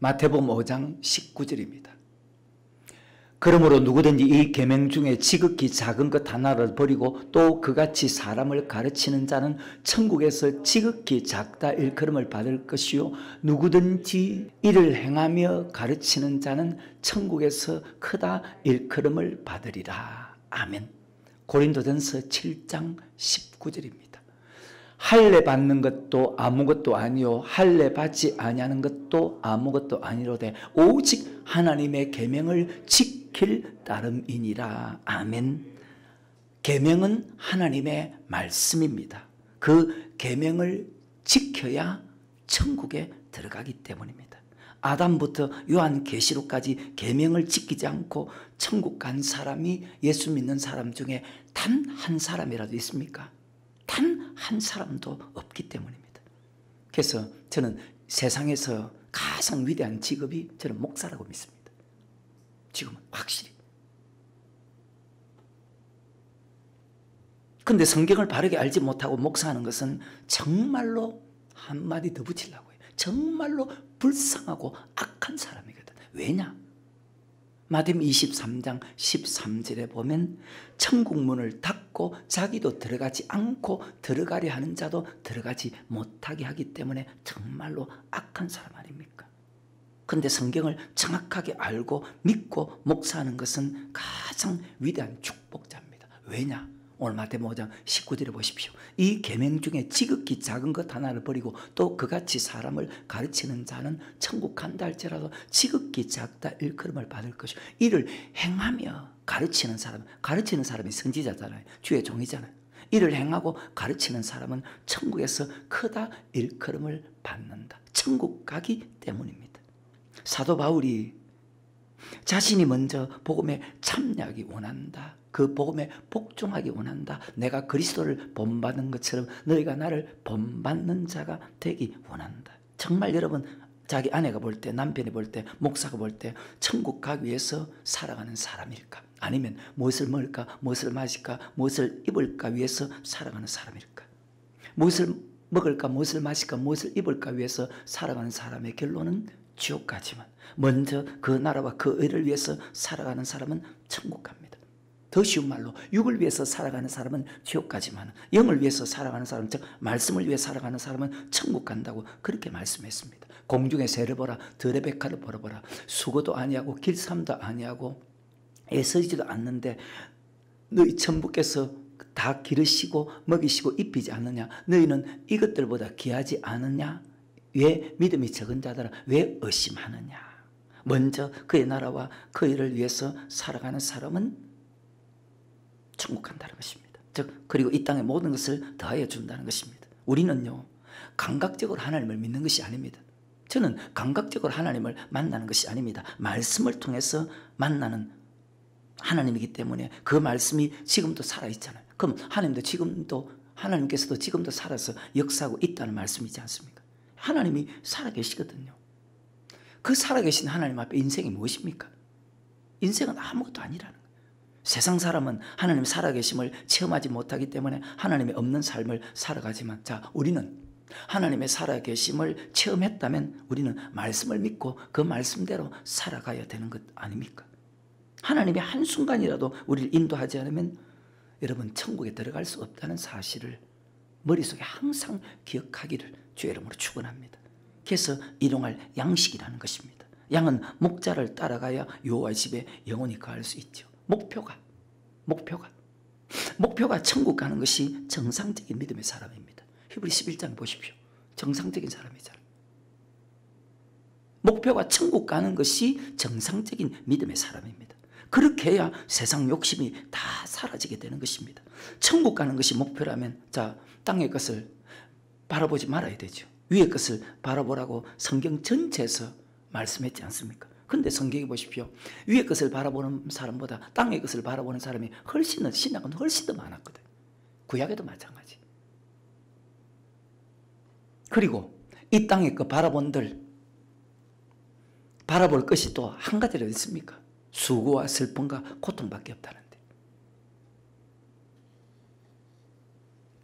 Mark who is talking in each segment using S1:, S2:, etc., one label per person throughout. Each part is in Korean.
S1: 마태복음 5장 19절입니다. 그러므로 누구든지 이 계명 중에 지극히 작은 것 하나를 버리고 또 그같이 사람을 가르치는 자는 천국에서 지극히 작다 일컬음을 받을 것이요 누구든지 이를 행하며 가르치는 자는 천국에서 크다 일컬음을 받으리라. 아멘. 고린도전서 7장 19절입니다. 할례 받는 것도 아무것도 아니요 할례 받지 아니하는 것도 아무것도 아니로되 오직 하나님의 계명을 지킬 따름이니라. 아멘. 계명은 하나님의 말씀입니다. 그 계명을 지켜야 천국에 들어가기 때문입니다. 아담부터 요한계시록까지 계명을 지키지 않고 천국 간 사람이 예수 믿는 사람 중에 단 한 사람이라도 있습니까? 단 한 사람도 없기 때문입니다. 그래서 저는 세상에서 가장 위대한 직업이 저는 목사라고 믿습니다. 지금은 확실히. 그런데 성경을 바르게 알지 못하고 목사하는 것은 정말로 한마디 더 붙이려고 해요. 정말로 불쌍하고 악한 사람이거든. 왜냐? 마태복음 23장 13절에 보면 천국 문을 닫고 자기도 들어가지 않고 들어가려 하는 자도 들어가지 못하게 하기 때문에 정말로 악한 사람 아닙니까? 그런데 성경을 정확하게 알고 믿고 목사하는 것은 가장 위대한 축복자입니다. 왜냐? 오늘 마태복음 5장 19절에 보십시오. 이 계명 중에 지극히 작은 것 하나를 버리고 또 그같이 사람을 가르치는 자는 천국 간다 할지라도 지극히 작다 일컬음을 받을 것이요 이를 행하며 가르치는 사람이 선지자잖아요. 주의 종이잖아요. 이를 행하고 가르치는 사람은 천국에서 크다 일컬음을 받는다. 천국 가기 때문입니다. 사도 바울이 자신이 먼저 복음에 참여하기 원한다. 그 복음에 복종하기 원한다. 내가 그리스도를 본받는 것처럼 너희가 나를 본받는 자가 되기 원한다. 정말 여러분 자기 아내가 볼 때, 남편이 볼 때, 목사가 볼 때 천국 가기 위해서 살아가는 사람일까? 아니면 무엇을 먹을까, 무엇을 마실까, 무엇을 입을까 위해서 살아가는 사람일까? 무엇을 먹을까, 무엇을 마실까, 무엇을 입을까 위해서 살아가는 사람의 결론은 지옥 가지만 먼저 그 나라와 그 의를 위해서 살아가는 사람은 천국 갑니다. 더 쉬운 말로 육을 위해서 살아가는 사람은 지옥 가지만 영을 위해서 살아가는 사람, 즉 말씀을 위해 살아가는 사람은 천국 간다고 그렇게 말씀했습니다. 공중의 새를 보라, 들의 백화를 보라. 수고도 아니하고 길쌈도 아니하고 애쓰지도 않는데 너희 천부께서 다 기르시고 먹이시고 입히지 않느냐? 너희는 이것들보다 귀하지 않느냐? 왜 믿음이 적은 자들아 왜 의심하느냐? 먼저 그의 나라와 그 일을 위해서 살아가는 사람은 천국 간다는 것입니다. 즉 그리고 이 땅의 모든 것을 더하여 준다는 것입니다. 우리는요 감각적으로 하나님을 믿는 것이 아닙니다. 저는 감각적으로 하나님을 만나는 것이 아닙니다. 말씀을 통해서 만나는 하나님이기 때문에 그 말씀이 지금도 살아있잖아요. 그럼 하나님께서도 지금도 살아서 역사하고 있다는 말씀이지 않습니까? 하나님이 살아계시거든요. 그 살아계신 하나님 앞에 인생이 무엇입니까? 인생은 아무것도 아니라는 거예요. 세상 사람은 하나님 살아계심을 체험하지 못하기 때문에 하나님의 없는 삶을 살아가지만 우리는 하나님의 살아계심을 체험했다면 우리는 말씀을 믿고 그 말씀대로 살아가야 되는 것 아닙니까? 하나님이 한순간이라도 우리를 인도하지 않으면 여러분 천국에 들어갈 수 없다는 사실을 머릿속에 항상 기억하기를 주의 이름으로 축원합니다. 그래서 일용할 양식이라는 것입니다. 양은 목자를 따라가야 여호와의 집에 영원히 거할 수 있죠. 목표가 천국 가는 것이 정상적인 믿음의 사람입니다. 히브리 11장 보십시오. 정상적인 사람이잖아요. 목표가 천국 가는 것이 정상적인 믿음의 사람입니다. 그렇게 해야 세상 욕심이 다 사라지게 되는 것입니다. 천국 가는 것이 목표라면 땅의 것을 바라보지 말아야 되죠. 위의 것을 바라보라고 성경 전체에서 말씀했지 않습니까? 그런데 성경에 보십시오. 위의 것을 바라보는 사람보다 땅의 것을 바라보는 사람이 신약은 훨씬 더 많았거든. 구약에도 마찬가지. 그리고 이 땅의 것 바라볼 것이 또 한 가지라도 있습니까? 수고와 슬픔과 고통밖에 없다는데.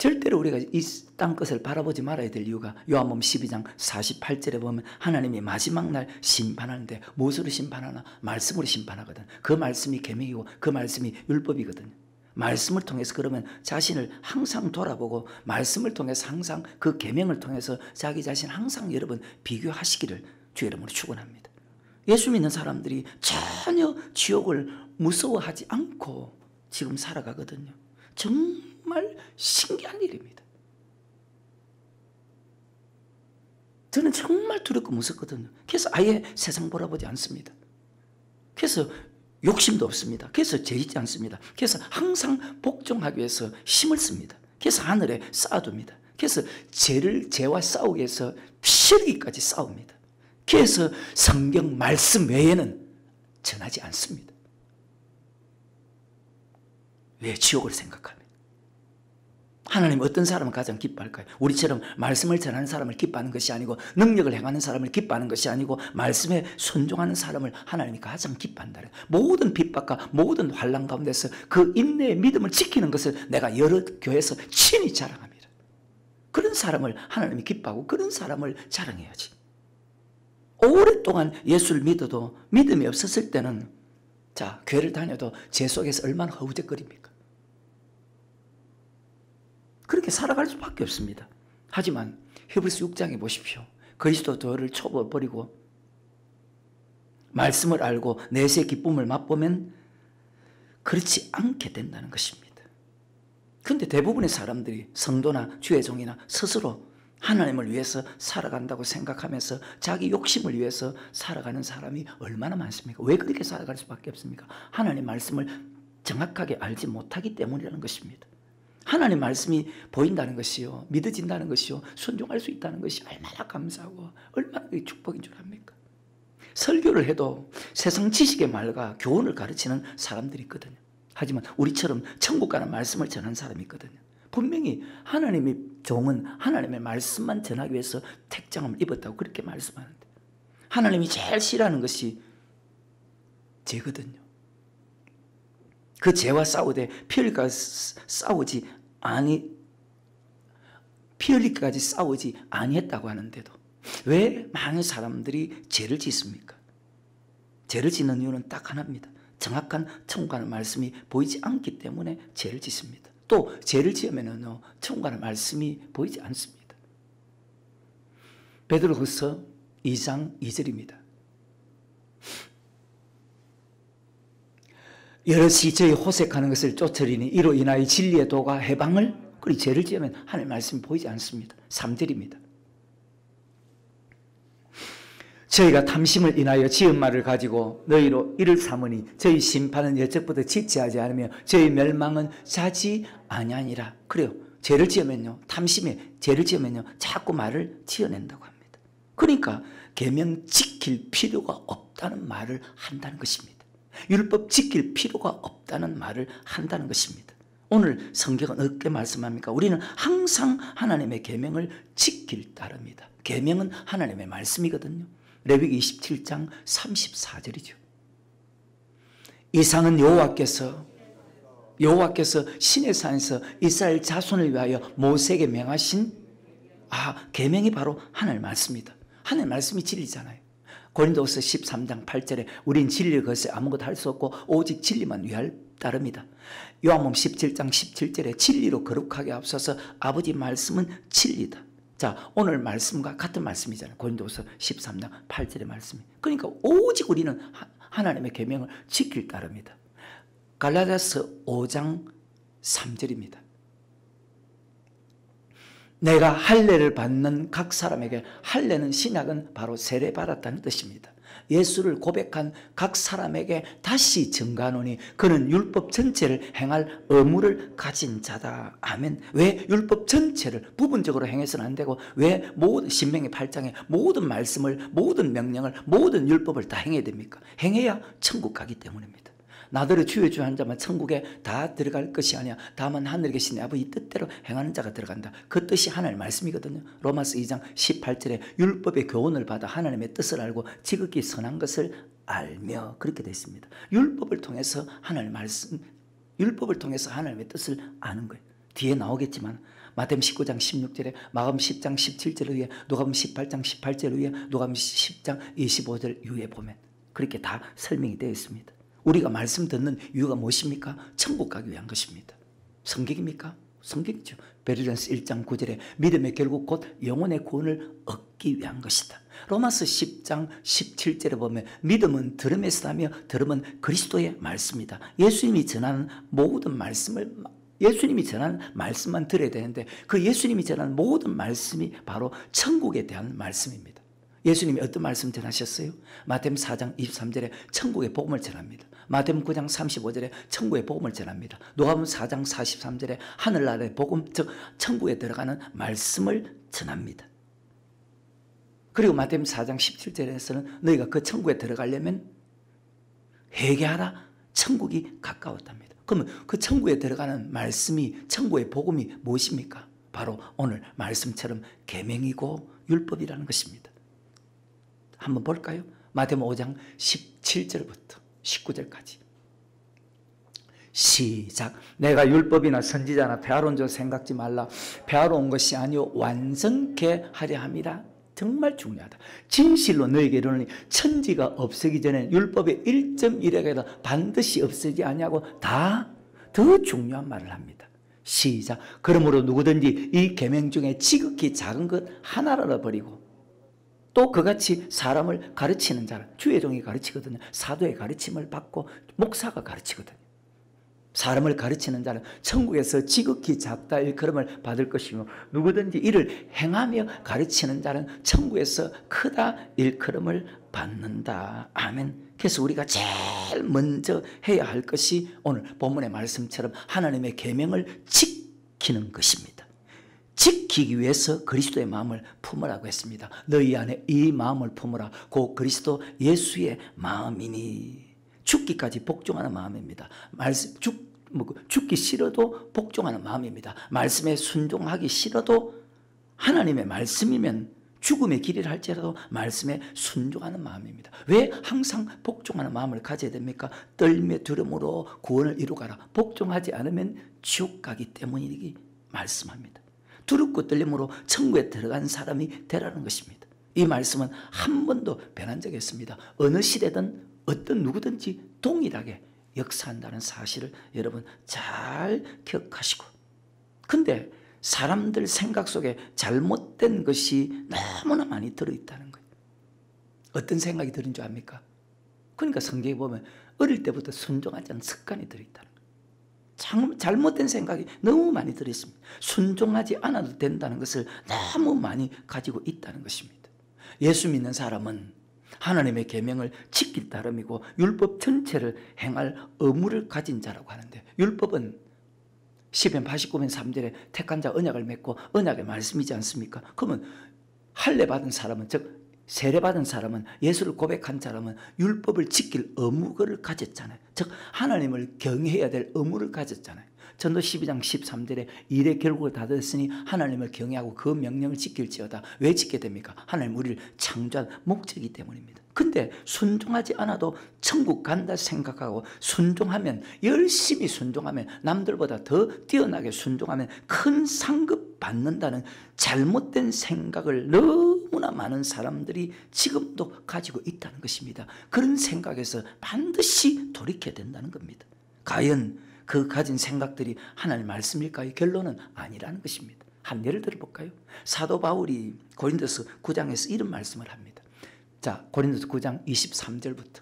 S1: 절대로 우리가 이 땅 것을 바라보지 말아야 될 이유가 요한복음 12장 48절에 보면 하나님이 마지막 날 심판하는데 무엇으로 심판하나? 말씀으로 심판하거든. 그 말씀이 계명이고 그 말씀이 율법이거든요. 말씀을 통해서 그러면 자신을 항상 돌아보고 말씀을 통해서 항상 그 계명을 통해서 자기 자신 항상 여러분 비교하시기를 주 이름으로 축원합니다. 예수 믿는 사람들이 전혀 지옥을 무서워하지 않고 지금 살아가거든요. 정말 신기한 일입니다. 저는 정말 두렵고 무섭거든요. 그래서 아예 세상 바라보지 않습니다. 그래서 욕심도 없습니다. 그래서 죄짓지 않습니다. 그래서 항상 복종하기 위해서 힘을 씁니다. 그래서 하늘에 쌓아둡니다. 그래서 죄와 싸우기 위해서 피흘기까지 싸웁니다. 그래서 성경 말씀 외에는 전하지 않습니다. 왜? 지옥을 생각하면. 하나님 어떤 사람을 가장 기뻐할까요? 우리처럼 말씀을 전하는 사람을 기뻐하는 것이 아니고 능력을 행하는 사람을 기뻐하는 것이 아니고 말씀에 순종하는 사람을 하나님이 가장 기뻐한다. 모든 핍박과 모든 환난 가운데서 그 인내의 믿음을 지키는 것을 내가 여러 교회에서 친히 자랑합니다. 그런 사람을 하나님이 기뻐하고 그런 사람을 자랑해야지. 오랫동안 예수를 믿어도 믿음이 없었을 때는 자, 교회를 다녀도 죄 속에서 얼마나 허우적거립니까? 그렇게 살아갈 수밖에 없습니다. 하지만 히브리서 6장에 보십시오. 그리스도를 쳐버리고 말씀을 알고 내세의 기쁨을 맛보면 그렇지 않게 된다는 것입니다. 그런데 대부분의 사람들이 성도나 주의 종이나 스스로 하나님을 위해서 살아간다고 생각하면서 자기 욕심을 위해서 살아가는 사람이 얼마나 많습니까? 왜 그렇게 살아갈 수밖에 없습니까? 하나님 말씀을 정확하게 알지 못하기 때문이라는 것입니다. 하나님 말씀이 보인다는 것이요, 믿어진다는 것이요, 순종할 수 있다는 것이 얼마나 감사하고 얼마나 축복인 줄 압니까? 설교를 해도 세상 지식의 말과 교훈을 가르치는 사람들이 있거든요. 하지만 우리처럼 천국 가는 말씀을 전하는 사람이 있거든요. 분명히 하나님의 종은 하나님의 말씀만 전하기 위해서 택장을 입었다고 그렇게 말씀하는데 하나님이 제일 싫어하는 것이 죄거든요. 그 죄와 싸우되 피 흘리기까지 싸우지 아니했다고 하는데도 왜 많은 사람들이 죄를 짓습니까? 죄를 짓는 이유는 딱 하나입니다. 정확한 천국 가는 말씀이 보이지 않기 때문에 죄를 짓습니다. 또 죄를 지으면은요, 천국 가는 말씀이 보이지 않습니다. 베드로후서 2장 2절입니다. 여럿이 저희 호색하는 것을 쫓으리니 이로 인하여 진리의 도가 해방을, 그리고 죄를 지으면 하나님의 말씀이 보이지 않습니다. 3절입니다. 저희가 탐심을 인하여 지은 말을 가지고 너희로 이를 삼으니 저희 심판은 여적부터 지체하지 않으며 저희 멸망은 자지 아니하니라. 그래요. 죄를 지으면요, 탐심에 죄를 지으면요 자꾸 말을 지어낸다고 합니다. 그러니까 계명 지킬 필요가 없다는 말을 한다는 것입니다. 율법 지킬 필요가 없다는 말을 한다는 것입니다. 오늘 성경은 어떻게 말씀합니까? 우리는 항상 하나님의 계명을 지킬 따릅니다. 계명은 하나님의 말씀이거든요. 레위기 27장 34절이죠. 이상은 여호와께서 시내 산에서 이스라엘 자손을 위하여 모세에게 명하신 계명이 바로 하나님의 말씀입니다. 하나님의 말씀이 진리잖아요. 고린도후서 13장 8절에 우린 진리를 거스려 아무것도 할 수 없고 오직 진리만 위할 따릅니다. 요한복음 17장 17절에 진리로 거룩하게 앞서서 아버지 말씀은 진리다. 자, 오늘 말씀과 같은 말씀이잖아요. 고린도후서 13장 8절의 말씀이. 그러니까 오직 우리는 하나님의 계명을 지킬 따릅니다. 갈라디아서 5장 3절입니다. 내가 할례를 받는 각 사람에게, 할례는 신약은 바로 세례 받았다는 뜻입니다. 예수를 고백한 각 사람에게 다시 증가하노니 그는 율법 전체를 행할 의무를 가진 자다. 아멘. 왜 율법 전체를 부분적으로 행해서는 안 되고 왜 모든 신명기 8장에 모든 말씀을, 모든 명령을, 모든 율법을 다 행해야 됩니까? 행해야 천국 가기 때문입니다. 나더러 주여 주여 한 자만 천국에 다 들어갈 것이 아니야. 다만 하늘에 계신 아버지 뜻대로 행하는 자가 들어간다. 그 뜻이 하나님의 말씀이거든요. 로마서 2장 18절에 율법의 교훈을 받아 하나님의 뜻을 알고 지극히 선한 것을 알며, 그렇게 되어 있습니다. 율법을 통해서 하나님의 말씀, 율법을 통해서 하나님의 뜻을 아는 거예요. 뒤에 나오겠지만 마태복음 19장 16절에, 마가복음 10장 17절 위에, 누가복음 18장 18절 위에, 누가복음 10장 25절 위에 보면 그렇게 다 설명이 되어 있습니다. 우리가 말씀 듣는 이유가 무엇입니까? 천국 가기 위한 것입니다. 성경입니까? 성경이죠. 베드로전서 1장 9절에 믿음의 결국 곧 영혼의 구원을 얻기 위한 것이다. 로마서 10장 17절에 보면 믿음은 들음에서 나며 들음은 그리스도의 말씀이다. 예수님이 전하는 모든 말씀을, 예수님이 전하는 말씀만 들어야 되는데 그 예수님이 전하는 모든 말씀이 바로 천국에 대한 말씀입니다. 예수님이 어떤 말씀 전하셨어요? 마태복음 4장 23절에 천국의 복음을 전합니다. 마태복음 9장 35절에 천국의 복음을 전합니다. 누가복음 4장 43절에 하늘나라의 복음, 즉 천국에 들어가는 말씀을 전합니다. 그리고 마태복음 4장 17절에서는 너희가 그 천국에 들어가려면 회개하라, 천국이 가까웠답니다. 그러면 그 천국에 들어가는 말씀이, 천국의 복음이 무엇입니까? 바로 오늘 말씀처럼 계명이고 율법이라는 것입니다. 한번 볼까요? 마태복음 5장 17절부터 19절까지 시작. 내가 율법이나 선지자나 폐하러 온 줄 생각지 말라. 폐하러 온 것이 아니요 완성케 하려 함이라. 정말 중요하다. 진실로 너에게 이르노니 천지가 없어지기 전에 율법의 1.1획에도 반드시 없어지지 아니하고 다 더 중요한 말을 합니다. 시작. 그러므로 누구든지 이 계명 중에 지극히 작은 것 하나라도 버리고 또 그같이 사람을 가르치는 자는, 주의 종이 가르치거든요. 사도의 가르침을 받고 목사가 가르치거든요. 사람을 가르치는 자는 천국에서 지극히 작다 일컬음을 받을 것이며 누구든지 이를 행하며 가르치는 자는 천국에서 크다 일컬음을 받는다. 아멘. 그래서 우리가 제일 먼저 해야 할 것이 오늘 본문의 말씀처럼 하나님의 계명을 지키는 것입니다. 지키기 위해서 그리스도의 마음을 품으라고 했습니다. 너희 안에 이 마음을 품으라. 곧 그리스도 예수의 마음이니. 죽기까지 복종하는 마음입니다. 죽기 싫어도 복종하는 마음입니다. 말씀에 순종하기 싫어도 하나님의 말씀이면 죽음의 길이라 할지라도 말씀에 순종하는 마음입니다. 왜 항상 복종하는 마음을 가져야 됩니까? 떨며 두려움으로 구원을 이루가라. 복종하지 않으면 지옥 가기 때문이기 말씀합니다. 두렵고 떨림으로 천국에 들어간 사람이 되라는 것입니다. 이 말씀은 한 번도 변한 적이 없습니다. 어느 시대든 어떤 누구든지 동일하게 역사한다는 사실을 여러분 잘 기억하시고, 근데 사람들 생각 속에 잘못된 것이 너무나 많이 들어있다는 거예요. 어떤 생각이 들은 줄 압니까? 그러니까 성경에 보면 어릴 때부터 순종하지 않는 습관이 들어있다는 거예요. 잘못된 생각이 너무 많이 들어있습니다. 순종하지 않아도 된다는 것을 너무 많이 가지고 있다는 것입니다. 예수 믿는 사람은 하나님의 계명을 지킬 따름이고 율법 전체를 행할 의무를 가진 자라고 하는데, 율법은 시편 89편 3절에 택한 자 언약을 맺고 언약의 말씀이지 않습니까? 그러면 할례 받은 사람은, 즉 세례 받은 사람은, 예수를 고백한 사람은 율법을 지킬 의무를 가졌잖아요. 즉 하나님을 경외해야 될 의무를 가졌잖아요. 전도 12장 13절에 일의 결국을 다 됐으니 하나님을 경외하고 그 명령을 지킬지어다. 왜 지켜야 됩니까? 하나님 우리를 창조한 목적이기 때문입니다. 근데 순종하지 않아도 천국 간다 생각하고 순종하면, 열심히 순종하면, 남들보다 더 뛰어나게 순종하면 큰 상급 받는다는 잘못된 생각을 너무나 많은 사람들이 지금도 가지고 있다는 것입니다. 그런 생각에서 반드시 돌이켜야 된다는 겁니다. 과연 그 가진 생각들이 하나님 말씀일까요? 결론은 아니라는 것입니다. 한 예를 들어볼까요? 사도 바울이 고린도서 9장에서 이런 말씀을 합니다. 자, 고린도서 9장 23절부터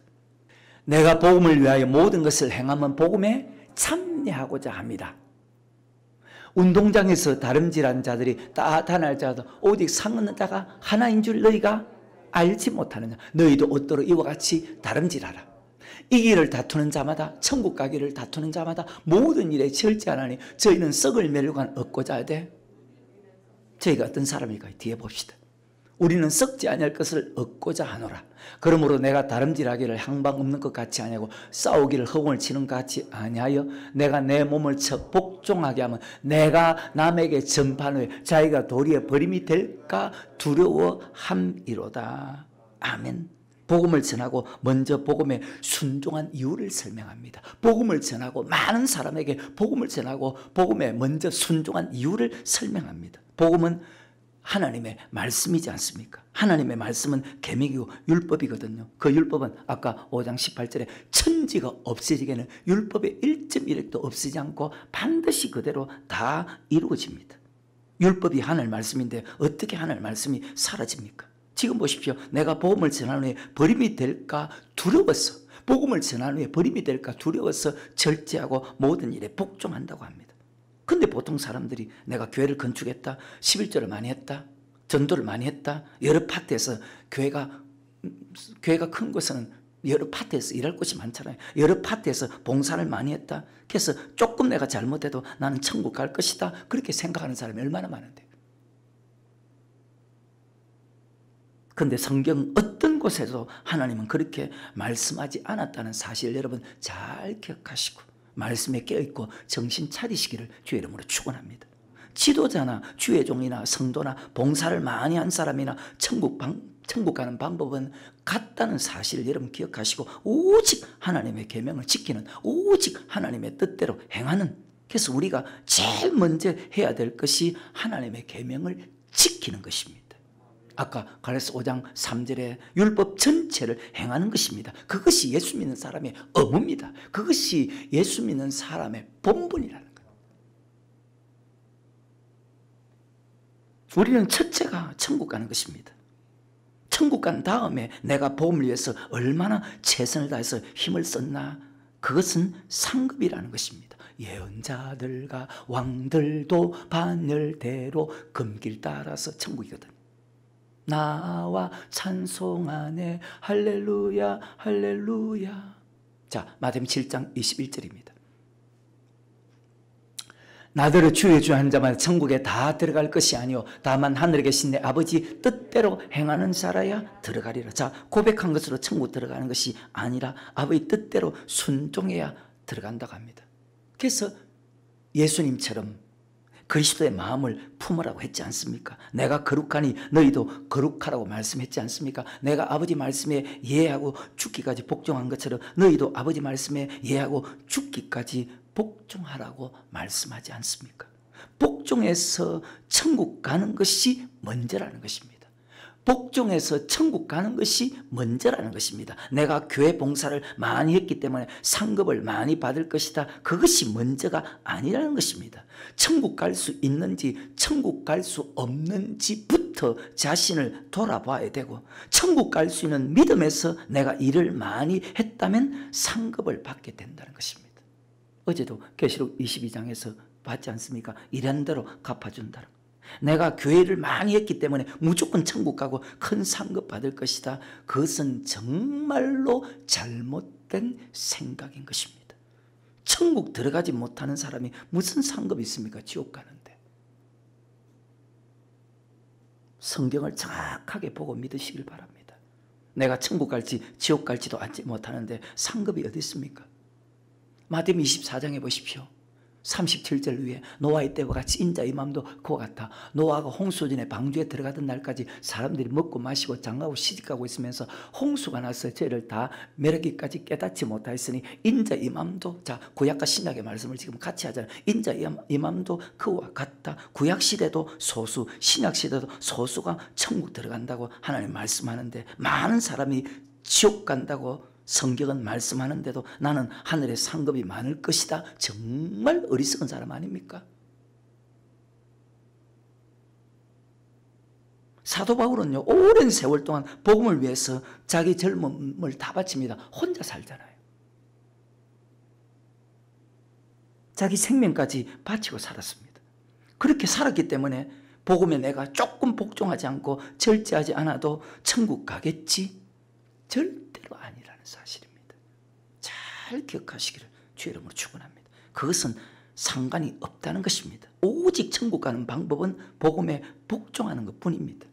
S1: 내가 복음을 위하여 모든 것을 행하면 복음에 참여하고자 합니다. 운동장에서 다름질하는 자들이 따탄할 자도 오직 상 얻는 자가 하나인 줄 너희가 알지 못하느냐. 너희도 옷도로 이와 같이 다름질하라. 이 길을 다투는 자마다, 천국 가기를 다투는 자마다 모든 일에 절제하나니 저희는 썩을 멸류관 얻고자 하되. 저희가 어떤 사람일까요? 뒤에 봅시다. 우리는 썩지 아니할 것을 얻고자 하노라. 그러므로 내가 다름질하기를 향방 없는 것 같이 아니하고 싸우기를 허공을 치는 것 같이 아니하여 내가 내 몸을 쳐 복종하게 하면 내가 남에게 전판 후에 자기가 도리에 버림이 될까 두려워함이로다. 아멘. 복음을 전하고 먼저 복음에 순종한 이유를 설명합니다. 복음을 전하고 많은 사람에게 복음을 전하고 복음에 먼저 순종한 이유를 설명합니다. 복음은 하나님의 말씀이지 않습니까? 하나님의 말씀은 계명이고 율법이거든요. 그 율법은 아까 5장 18절에 천지가 없어지게는 율법의 1.1획도 없어지지 않고 반드시 그대로 다 이루어집니다. 율법이 하나님의 말씀인데 어떻게 하나님의 말씀이 사라집니까? 지금 보십시오. 내가 복음을 전한 후에 버림이 될까 두려워서, 복음을 전한 후에 버림이 될까 두려워서 절제하고 모든 일에 복종한다고 합니다. 근데 보통 사람들이 내가 교회를 건축했다, 11조를 많이 했다, 전도를 많이 했다, 여러 파트에서 교회가 큰 곳은 여러 파트에서 일할 곳이 많잖아요. 여러 파트에서 봉사를 많이 했다. 그래서 조금 내가 잘못해도 나는 천국 갈 것이다. 그렇게 생각하는 사람이 얼마나 많은데. 그런데 성경 어떤 곳에서 하나님은 그렇게 말씀하지 않았다는 사실 여러분 잘 기억하시고 말씀에 깨어있고 정신 차리시기를 주의 이름으로 축원합니다. 지도자나 주의 종이나 성도나 봉사를 많이 한 사람이나 천국 가는 방법은 같다는 사실을 여러분 기억하시고 오직 하나님의 계명을 지키는, 오직 하나님의 뜻대로 행하는, 그래서 우리가 제일 먼저 해야 될 것이 하나님의 계명을 지키는 것입니다. 아까 갈라디아서 5장 3절에 율법 전체를 행하는 것입니다. 그것이 예수 믿는 사람의 의무입니다. 그것이 예수 믿는 사람의 본분이라는 거예요. 우리는 첫째가 천국 가는 것입니다. 천국 간 다음에 내가 복음을 위해서 얼마나 최선을 다해서 힘을 썼나, 그것은 상급이라는 것입니다. 예언자들과 왕들도 반열대로 금길 따라서 천국이거든요. 나와 찬송하네 할렐루야 할렐루야. 자, 마태복음 7장 21절입니다. 나더러 주의 주 한 자마다 천국에 다 들어갈 것이 아니요 다만 하늘에 계신 내 아버지 뜻대로 행하는 자라야 들어가리라. 자, 고백한 것으로 천국 들어가는 것이 아니라 아버지 뜻대로 순종해야 들어간다고 합니다. 그래서 예수님처럼 그리스도의 마음을 품으라고 했지 않습니까? 내가 거룩하니 너희도 거룩하라고 말씀했지 않습니까? 내가 아버지 말씀에 예하고 죽기까지 복종한 것처럼 너희도 아버지 말씀에 예하고 죽기까지 복종하라고 말씀하지 않습니까? 복종해서 천국 가는 것이 먼저라는 것입니다. 복종해서 천국 가는 것이 먼저라는 것입니다. 내가 교회 봉사를 많이 했기 때문에 상급을 많이 받을 것이다. 그것이 먼저가 아니라는 것입니다. 천국 갈 수 있는지 천국 갈 수 없는지부터 자신을 돌아봐야 되고, 천국 갈 수 있는 믿음에서 내가 일을 많이 했다면 상급을 받게 된다는 것입니다. 어제도 계시록 22장에서 봤지 않습니까? 일한 대로 갚아준다는 것. 내가 교회를 많이 했기 때문에 무조건 천국 가고 큰 상급 받을 것이다. 그것은 정말로 잘못된 생각인 것입니다. 천국 들어가지 못하는 사람이 무슨 상급이 있습니까? 지옥 가는데. 성경을 정확하게 보고 믿으시길 바랍니다. 내가 천국 갈지 지옥 갈지도 알지 못하는데 상급이 어디 있습니까? 마태복음 24장에 보십시오. 37절 위에 노아의 때와 같이 인자의 마음도 그와 같아. 노아가 홍수전에 방주에 들어가던 날까지 사람들이 먹고 마시고 장가고 시집가고 있으면서 홍수가 나서 죄를 다 멸하기까지 깨닫지 못하였으니 인자의 마음도, 자, 구약과 신약의 말씀을 지금 같이 하잖아요. 인자의 마음도 그와 같다. 구약시대도 소수, 신약시대도 소수가 천국 들어간다고 하나님 말씀하는데 많은 사람이 지옥 간다고 성경은 말씀하는데도 나는 하늘에 상급이 많을 것이다. 정말 어리석은 사람 아닙니까? 사도 바울은요, 오랜 세월 동안 복음을 위해서 자기 젊음을 다 바칩니다. 혼자 살잖아요. 자기 생명까지 바치고 살았습니다. 그렇게 살았기 때문에 복음에 내가 조금 복종하지 않고 절제하지 않아도 천국 가겠지? 절대로 아니라는 사실입니다. 잘 기억하시기를 주의 이름으로 축원합니다. 그것은 상관이 없다는 것입니다. 오직 천국 가는 방법은 복음에 복종하는 것뿐입니다.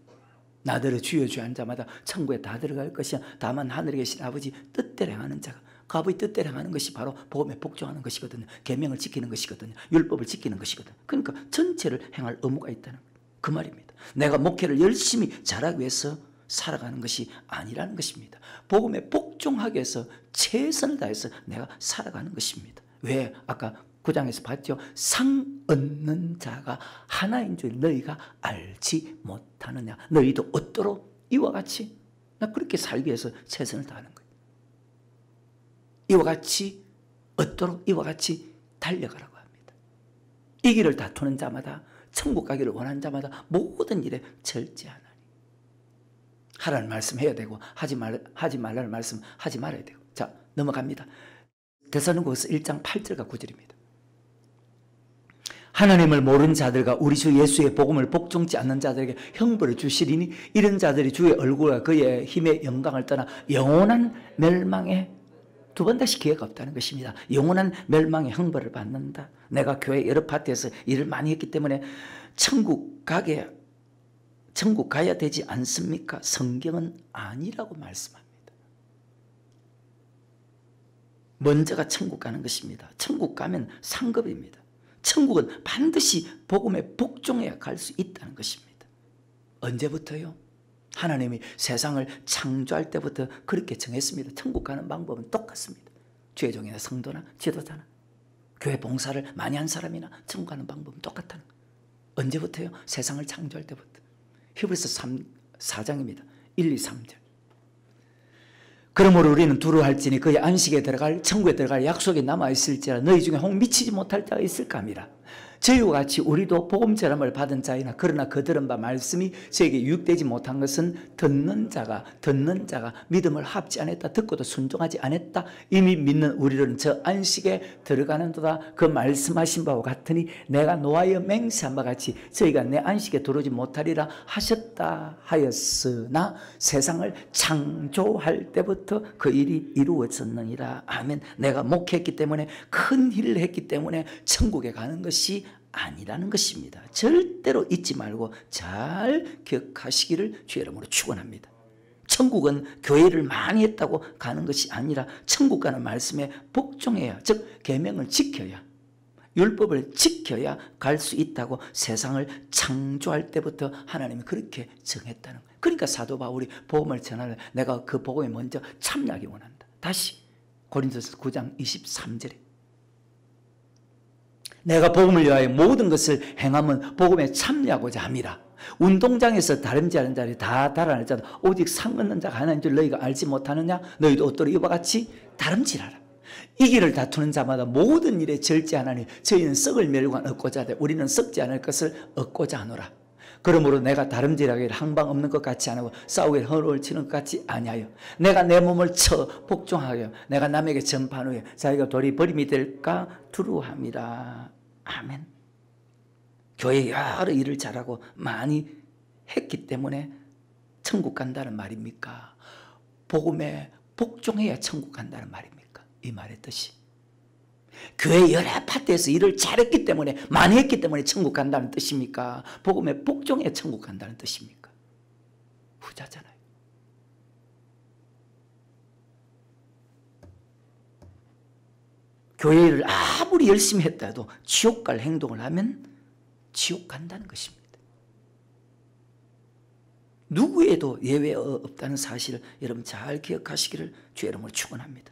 S1: 나더러 주여 주여 한 자마다 천국에 다 들어갈 것이야 다만 하늘에 계신 아버지 뜻대로 행하는 자가, 그 아버지 뜻대로 행하는 것이 바로 복음에 복종하는 것이거든요. 계명을 지키는 것이거든요. 율법을 지키는 것이거든요. 그러니까 전체를 행할 의무가 있다는 그 말입니다. 내가 목회를 열심히 잘하기 위해서 살아가는 것이 아니라는 것입니다. 복음에 복종하기 위해서 최선을 다해서 내가 살아가는 것입니다. 왜? 아까 9장에서 봤죠. 상 얻는 자가 하나인 줄 너희가 알지 못하느냐. 너희도 얻도록 이와 같이 나 그렇게 살기 위해서 최선을 다하는 거예요. 이와 같이 얻도록 이와 같이 달려가라고 합니다. 이 길을 다투는 자마다 천국 가기를 원하는 자마다 모든 일에 절제하나니. 하라는 말씀 해야 되고 하지 말라는 말씀 하지 말아야 되고. 자, 넘어갑니다. 데살로니가서 1장 8절과 9절입니다. 하나님을 모르는 자들과 우리 주 예수의 복음을 복종치 않는 자들에게 형벌을 주시리니 이런 자들이 주의 얼굴과 그의 힘의 영광을 떠나 영원한 멸망에 두 번 다시 기회가 없다는 것입니다. 영원한 멸망의 형벌을 받는다. 내가 교회 여러 파트에서 일을 많이 했기 때문에 천국 가야 되지 않습니까? 성경은 아니라고 말씀합니다. 먼저가 천국 가는 것입니다. 천국 가면 상급입니다. 천국은 반드시 복음에 복종해야 갈 수 있다는 것입니다. 언제부터요? 하나님이 세상을 창조할 때부터 그렇게 정했습니다. 천국 가는 방법은 똑같습니다. 죄종이나 성도나 지도자나 교회 봉사를 많이 한 사람이나 천국 가는 방법은 똑같다는 거예요. 언제부터요? 세상을 창조할 때부터. 히브리서 4장입니다. 1, 2, 3절. 그러므로 우리는 두려워할지니 그의 안식에 들어갈 천국에 들어갈 약속이 남아있을지라 너희 중에 혹 미치지 못할 자가 있을까 함이라. 저희와 같이 우리도 복음전함을 받은 자이나 그러나 그 들은 바 말씀이 저에게 유익되지 못한 것은 듣는 자가 믿음을 합지 않았다. 듣고도 순종하지 않았다. 이미 믿는 우리는 저 안식에 들어가는도다. 그 말씀하신 바와 같으니 내가 노하여 맹세한 바 같이 저희가 내 안식에 들어오지 못하리라 하셨다 하였으나 세상을 창조할 때부터 그 일이 이루어졌느니라. 아멘. 내가 목회했기 때문에 큰 일을 했기 때문에 천국에 가는 것이 아니라는 것입니다. 절대로 잊지 말고 잘 기억하시기를 주의 이름으로 축원합니다. 천국은 교회를 많이 했다고 가는 것이 아니라 천국 가는 말씀에 복종해야, 즉 계명을 지켜야, 율법을 지켜야 갈 수 있다고 세상을 창조할 때부터 하나님이 그렇게 정했다는 거예요. 그러니까 사도 바울이 복음을 전하려 내가 그 복음에 먼저 참여하기 원한다. 다시 고린도서 9장 23절에 내가 복음을 위하여 모든 것을 행하면 복음에 참여하고자 함이라. 운동장에서 다름질하는 자들이 다 달아날 자도 오직 상 얻는 자가 하나인 줄 너희가 알지 못하느냐. 너희도 옷도로 이와 같이 다름질하라. 이 길을 다투는 자마다 모든 일에 절제하나니 저희는 썩을 멸관 얻고자 하되 우리는 썩지 않을 것을 얻고자 하노라. 그러므로 내가 다름질하기를 항방 없는 것 같이 안 하고 싸우기를 허를 치는 것 같이 아니하여 내가 내 몸을 쳐 복종하여 내가 남에게 전파한 후에 자기가 도리 버림이 될까 두려워함이라. 아멘. 교회 여러 일을 잘하고 많이 했기 때문에 천국 간다는 말입니까? 복음에 복종해야 천국 간다는 말입니까? 이 말의 뜻이 교회 여러 파트에서 일을 잘했기 때문에 많이 했기 때문에 천국 간다는 뜻입니까? 복음에 복종해 천국 간다는 뜻입니까? 후자잖아요. 교회 일을 아무리 열심히 했다 해도 지옥 갈 행동을 하면 지옥 간다는 것입니다. 누구에도 예외 없다는 사실을 여러분 잘 기억하시기를 주의 이름으로 축원합니다.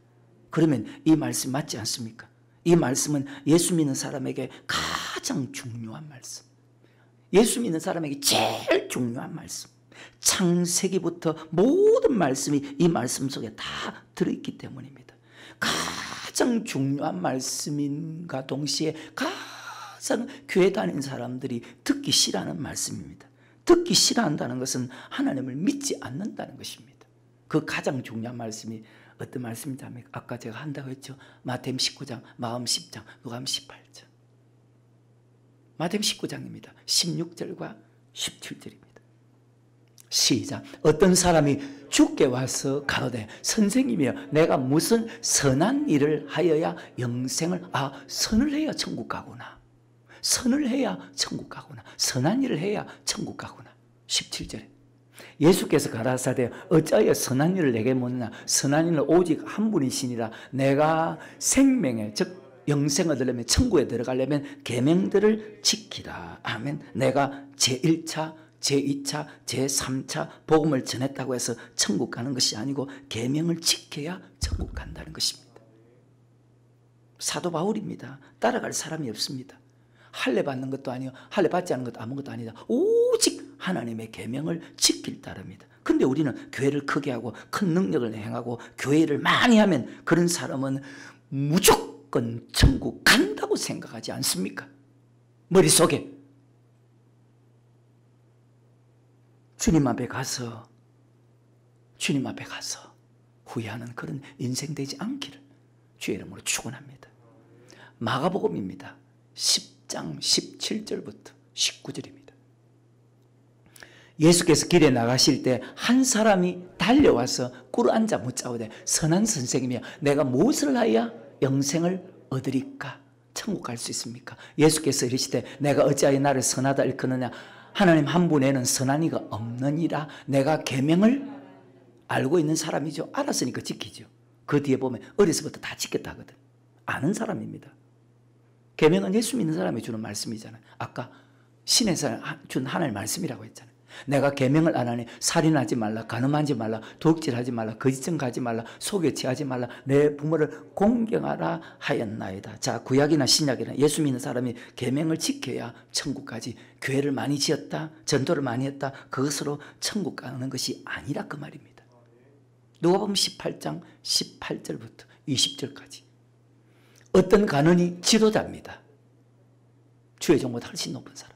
S1: 그러면 이 말씀 맞지 않습니까? 이 말씀은 예수 믿는 사람에게 가장 중요한 말씀. 예수 믿는 사람에게 제일 중요한 말씀. 창세기부터 모든 말씀이 이 말씀 속에 다 들어있기 때문입니다. 가장 중요한 말씀인가 동시에 가장 교회 다니는 사람들이 듣기 싫어하는 말씀입니다. 듣기 싫어한다는 것은 하나님을 믿지 않는다는 것입니다. 그 가장 중요한 말씀이 어떤 말씀인지 압니까? 아까 제가 한다고 했죠. 마태복음 19장, 마음 10장, 누가복음 18장. 마태복음 19장입니다. 16절과 17절입니다. 시작. 어떤 사람이 주께 와서 가로되 선생님이여 내가 무슨 선한 일을 하여야 영생을 선을 해야 천국 가구나. 선을 해야 천국 가구나. 선한 일을 해야 천국 가구나. 17절에 예수께서 가라사대 어찌하여 선한 일을 내게 묻느냐. 선한 일은 오직 한 분이시니라. 내가 생명에 즉 영생 얻으려면 천국에 들어가려면 계명들을 지키라. 아멘. 내가 제1차 제2차, 제3차 복음을 전했다고 해서 천국 가는 것이 아니고 계명을 지켜야 천국 간다는 것입니다. 사도 바울입니다. 따라갈 사람이 없습니다. 할례 받는 것도 아니요, 할례 받지 않는 것도 아무것도 아니다. 오직 하나님의 계명을 지킬 따릅니다. 근데 우리는 교회를 크게 하고 큰 능력을 행하고 교회를 많이 하면 그런 사람은 무조건 천국 간다고 생각하지 않습니까? 머릿속에 주님 앞에 가서 후회하는 그런 인생 되지 않기를 주의 이름으로 축원합니다. 마가복음입니다. 10장 17절부터 19절입니다. 예수께서 길에 나가실 때 한 사람이 달려와서 꿇어앉아 묻자오되 선한 선생님이여 내가 무엇을 하여야 영생을 얻으리까? 천국 갈 수 있습니까? 예수께서 이르시되 내가 어찌하여 나를 선하다 일컫느냐? 하나님 한 분에는 선한 이가 없느니라. 내가 계명을 알고 있는 사람이죠. 알았으니까 지키죠. 그 뒤에 보면 어려서부터 다 지켰다 하거든. 아는 사람입니다. 계명은 예수 믿는 사람이 주는 말씀이잖아요. 아까 신에서 준 하나님의 말씀이라고 했잖아요. 내가 계명을 안 하니 살인하지 말라, 간음하지 말라, 도둑질하지 말라, 거짓증 가지 말라, 속에 취하지 말라, 내 부모를 공경하라 하였나이다. 자, 구약이나 신약이나 예수 믿는 사람이 계명을 지켜야 천국 가지. 교회를 많이 지었다, 전도를 많이 했다, 그것으로 천국 가는 것이 아니라 그 말입니다. 누가복음 18장 18절부터 20절까지 어떤 간원이 지도자입니다. 주의 종보다 훨씬 높은 사람.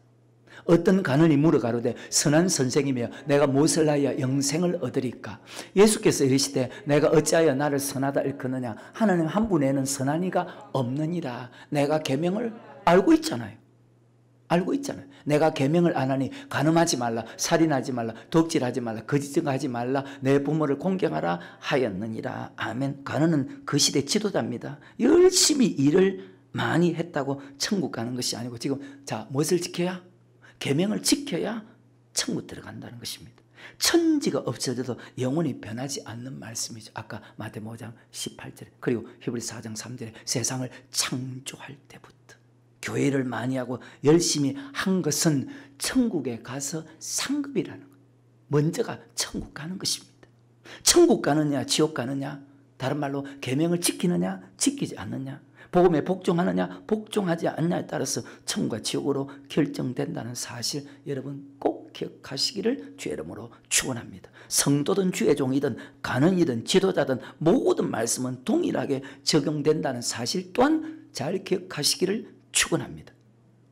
S1: 어떤 간원이 물어가로되 선한 선생이며 내가 무엇을 하여 영생을 얻으리까? 예수께서 이르시되 내가 어찌하여 나를 선하다 일컫느냐? 하나님 한 분에는 선한 이가 없느니라. 내가 계명을 알고 있잖아요. 알고 있잖아요. 내가 계명을 안 하니 간음하지 말라, 살인하지 말라, 도둑질하지 말라, 거짓증하지 말라, 내 부모를 공경하라 하였느니라. 아멘. 간원은 그 시대 지도자입니다. 열심히 일을 많이 했다고 천국 가는 것이 아니고 지금 자, 무엇을 지켜야? 계명을 지켜야 천국 들어간다는 것입니다. 천지가 없어져도 영원히 변하지 않는 말씀이죠. 아까 마태복음 5장 18절에 그리고 히브리서 4장 3절에 세상을 창조할 때부터 교회를 많이 하고 열심히 한 것은 천국에 가서 상급이라는 것. 먼저가 천국 가는 것입니다. 천국 가느냐 지옥 가느냐, 다른 말로 계명을 지키느냐 지키지 않느냐, 복음에 복종하느냐 복종하지 않느냐에 따라서 천국과 지옥으로 결정된다는 사실 여러분 꼭 기억하시기를 주의 이름으로 축원합니다. 성도든 주의 종이든 간원이든 지도자든 모든 말씀은 동일하게 적용된다는 사실 또한 잘 기억하시기를 축원합니다.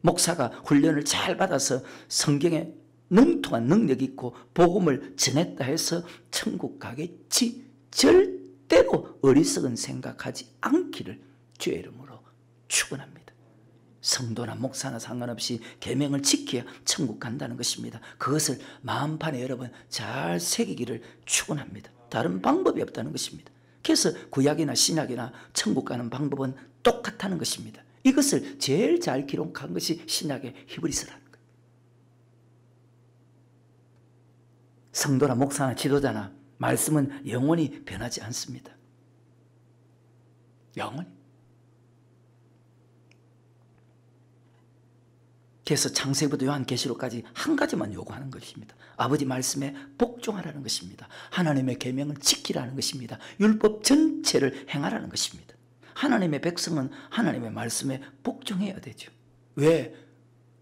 S1: 목사가 훈련을 잘 받아서 성경에 능통한 능력이 있고 복음을 전했다 해서 천국 가겠지, 절대로 어리석은 생각하지 않기를 주의 이름으로 축원합니다. 성도나 목사나 상관없이 계명을 지켜야 천국 간다는 것입니다. 그것을 마음판에 여러분 잘 새기기를 축원합니다. 다른 방법이 없다는 것입니다. 그래서 구약이나 신약이나 천국 가는 방법은 똑같다는 것입니다. 이것을 제일 잘 기록한 것이 신약의 히브리서라는 거예요. 성도나 목사나 지도자나 말씀은 영원히 변하지 않습니다. 영원히. 그래서 창세기부터 요한계시록까지 한 가지만 요구하는 것입니다. 아버지 말씀에 복종하라는 것입니다. 하나님의 계명을 지키라는 것입니다. 율법 전체를 행하라는 것입니다. 하나님의 백성은 하나님의 말씀에 복종해야 되죠. 왜?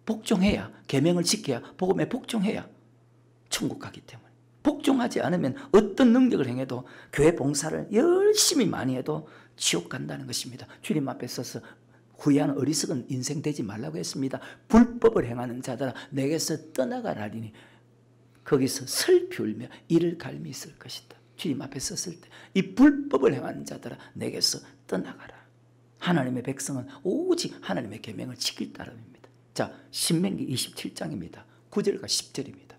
S1: 복종해야, 계명을 지켜야, 복음에 복종해야 천국 가기 때문에. 복종하지 않으면 어떤 능력을 행해도 교회 봉사를 열심히 많이 해도 지옥 간다는 것입니다. 주님 앞에 서서 후회하는 어리석은 인생 되지 말라고 했습니다. 불법을 행하는 자들아 내게서 떠나가라니 거기서 슬피 울며 이를 갈미 있을 것이다. 주님 앞에 섰을 때 이 불법을 행하는 자들아 내게서 떠나가라. 하나님의 백성은 오직 하나님의 계명을 지킬 따름입니다. 자, 신명기 27장입니다. 9절과 10절입니다.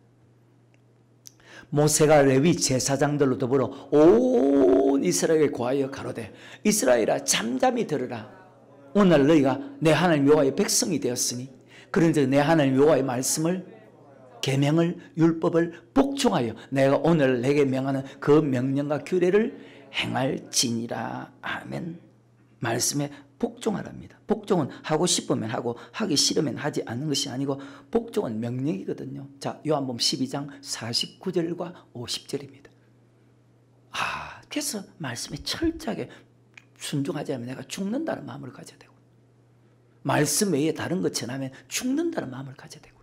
S1: 모세가 레위 제사장들로 더불어 온 이스라엘에 고하여 가로되 이스라엘아 잠잠히 들으라. 오늘 너희가 내 하나님 여호와의 백성이 되었으니 그런즉 내 하나님 여호와의 말씀을 계명을 율법을 복종하여 내가 오늘 내게 명하는 그 명령과 규례를 행할지니라. 아멘. 말씀에 복종하랍니다. 복종은 하고 싶으면 하고 하기 싫으면 하지 않는 것이 아니고 복종은 명령이거든요. 자, 요한복음 12장 49절과 50절입니다. 그래서 말씀에 철저하게 순종하지 않으면 내가 죽는다는 마음을 가져야 되고, 말씀 외에 다른 것 전하면 죽는다는 마음을 가져야 되고,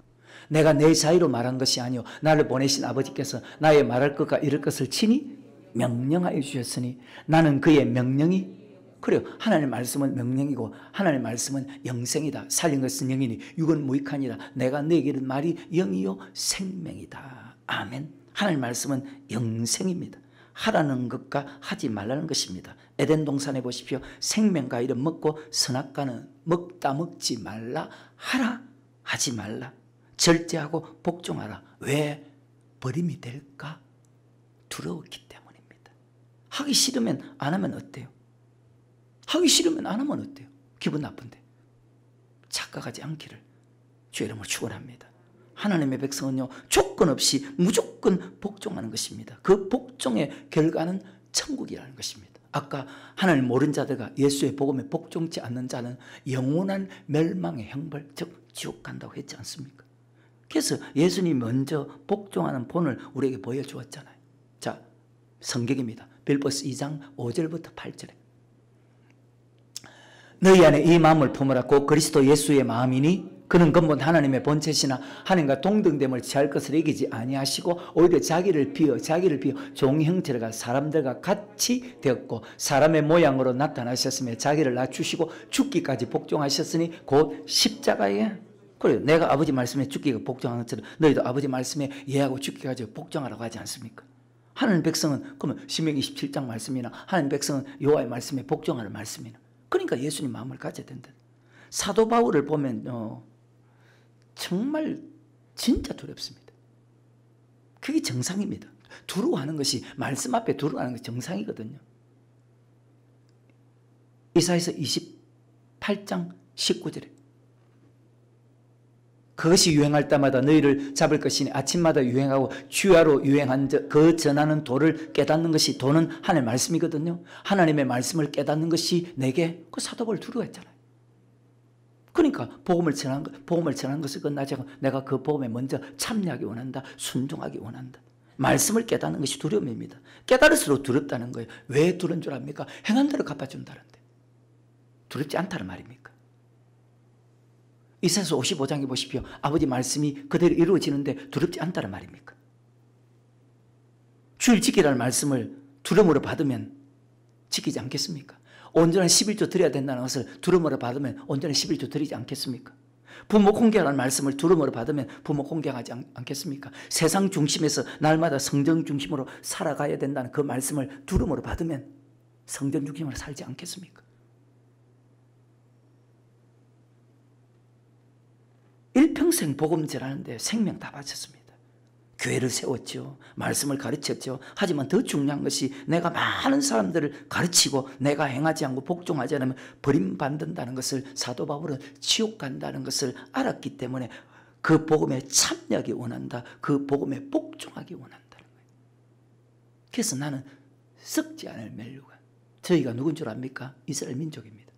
S1: 내가 내 자유로 말한 것이 아니요 나를 보내신 아버지께서 나의 말할 것과 이럴 것을 친히 명령하여 주셨으니 나는 그의 명령이, 그래요, 하나님의 말씀은 명령이고 하나님의 말씀은 영생이다. 살린 것은 영이니 육은 무익하니라. 내가 너에게 이른 말이 영이요 생명이다. 아멘. 하나님의 말씀은 영생입니다. 하라는 것과 하지 말라는 것입니다. 에덴 동산에 보십시오. 생명과일은 먹고 선악과는 먹다 먹지 말라. 하라 하지 말라. 절제하고 복종하라. 왜? 버림이 될까? 두려웠기 때문입니다. 하기 싫으면 안 하면 어때요? 하기 싫으면 안 하면 어때요? 기분 나쁜데. 착각하지 않기를 주의 이름으로 축원합니다. 하나님의 백성은요, 조건 없이 무조건 복종하는 것입니다. 그 복종의 결과는 천국이라는 것입니다. 아까 하나님 모르는 자들과 예수의 복음에 복종치 않는 자는 영원한 멸망의 형벌, 즉 지옥 간다고 했지 않습니까? 그래서 예수님이 먼저 복종하는 본을 우리에게 보여주었잖아요. 자, 성경입니다. 빌보스 2장 5절부터 8절에 너희 안에 이 마음을 품으라. 곧 그리스도 예수의 마음이니 그는 근본 하나님의 본체시나 하나님과 동등됨을 취할 것을 이기지 아니하시고 오히려 자기를 비어 종의 형체를 가 사람들과 같이 되었고 사람의 모양으로 나타나셨으며 자기를 낮추시고 죽기까지 복종하셨으니 곧 십자가에, 그래요, 내가 아버지 말씀에 죽기가 복종하는 것처럼 너희도 아버지 말씀에 예하고 죽기까지 복종하라고 하지 않습니까? 하나님 백성은 그러면 신명기 27장 말씀이나 하나님 백성은 여호와의 말씀에 복종하는 말씀이나, 그러니까 예수님 마음을 가져야 된다. 사도 바울을 보면 정말 진짜 두렵습니다. 그게 정상입니다. 두려워하는 것이, 말씀 앞에 두려워하는 것이 정상이거든요. 이사야서 28장 19절에 그것이 유행할 때마다 너희를 잡을 것이니 아침마다 유행하고 주야로 유행한 그 전하는 도를 깨닫는 것이, 도는 하나님의 말씀이거든요. 하나님의 말씀을 깨닫는 것이 내게, 그 사도 바울 두려워했잖아요. 그러니까 복음을 전하는 것을 끝나지 않고 내가 그 복음에 먼저 참여하기 원한다. 순종하기 원한다. 말씀을 깨닫는 것이 두려움입니다. 깨달을수록 두렵다는 거예요. 왜 두려운 줄 압니까? 행한 대로 갚아준다는데. 두렵지 않다는 말입니까? 이사야서 55장에 보십시오. 아버지 말씀이 그대로 이루어지는데 두렵지 않다는 말입니까? 주일 지키라는 말씀을 두려움으로 받으면 지키지 않겠습니까? 온전한 11조 드려야 된다는 것을 두려움으로 받으면 온전한 11조 드리지 않겠습니까? 부모 공경하라는 말씀을 두려움으로 받으면 부모 공경하지 않겠습니까? 세상 중심에서 날마다 성전 중심으로 살아가야 된다는 그 말씀을 두려움으로 받으면 성전 중심으로 살지 않겠습니까? 일평생 복음 전하는데 생명 다 바쳤습니다. 교회를 세웠죠. 말씀을 가르쳤죠. 하지만 더 중요한 것이 내가 많은 사람들을 가르치고 내가 행하지 않고 복종하지 않으면 버림받는다는 것을, 사도 바울은 지옥 간다는 것을 알았기 때문에 그 복음에 참여하기 원한다. 그 복음에 복종하기 원한다는 거예요. 그래서 나는 썩지 않을 멸류관. 저희가 누군 줄 압니까? 이스라엘 민족입니다.